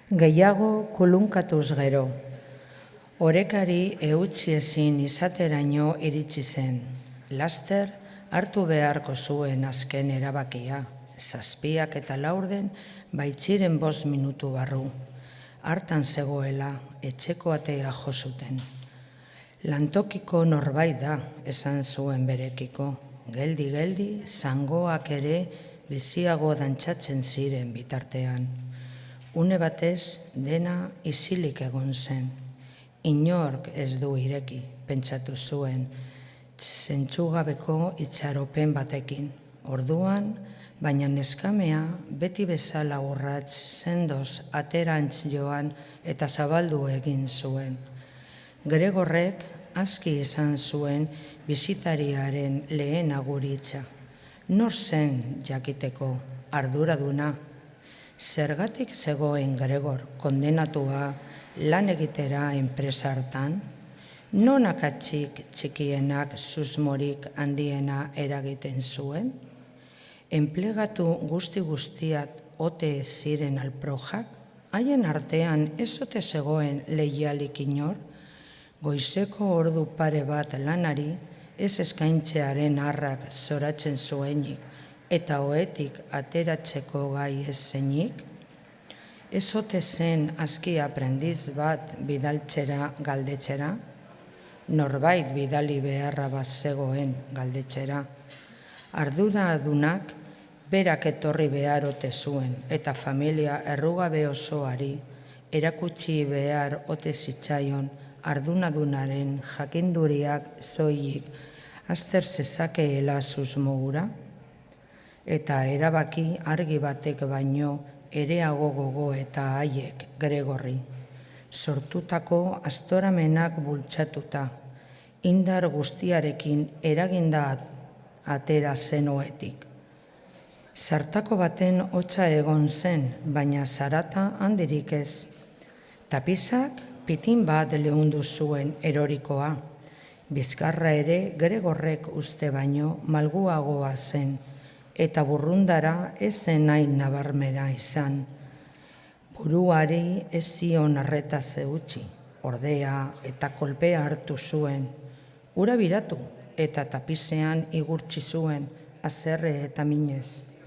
Gehiago kulunkatuz gero, orekari eutsi ezin izateraino iritsi zen. Laster hartu beharko zuen azken erabakia, 7:04 baitziren 5 minutu barru. Hartan zegoela, etxeko atea jo zuten. Lantokiko norbait da, esan zuen berekiko. Geldi, zangoak ere biziago dantzatzen ziren bitartean. Une batez dena isilik egon zen. Inork ez du ireki, pentsatu zuen, zentzugabeko itxaropen batekin. Orduan, baina neskamea beti bezala urrats sendoz aterantz joan eta zabaldu egin zuen. Gregorrek aski esan zuen bisitariaren lehen aguritza. Nor zen jakiteko arduraduna? Zergatik zegoen Gregor kondenatua lan egitera enpresa hartan? Non akatsik txikienak susmorik handiena eragiten zuen? Enplegatu guztiak ote ziren alprojak? Haien artean ez ote zegoen leialik inor? Goizeko ordu pare bat lanari ez eskaintzearen harrak zoratzen zuenik eta ohetik ateratzeko gai ez zeinik? Ez ote zen aski aprendiz bat bidaltzera galdetzera? Norbait bidali beharra bat zegoen galdetzera. Arduradunak berak etorri behar ote zuen eta familia errugabe osoari erakutsi behar ote zitzaion ardunadunaren jakinduriak soilik azter zezakeela susmogura? Eta erabaki argi batek baino ereago gogo eta haiek Gregorri. Sortutako astoramenak bultzatuta, indar guztiarekin eraginda atera zenoetik. Zartako baten hotza egon zen, baina zarata handirik ez. Tapizak pitin bat leundu zuen erorikoa. Bizkarra ere Gregorrek uste baino malguagoa zen, eta burrundara ez zen nahi nabarmera izan. Buruari ez zion arreta zeutsi, ordea eta kolpea hartu zuen. Ura biratu eta tapizean igurtzi zuen, haserre eta minez.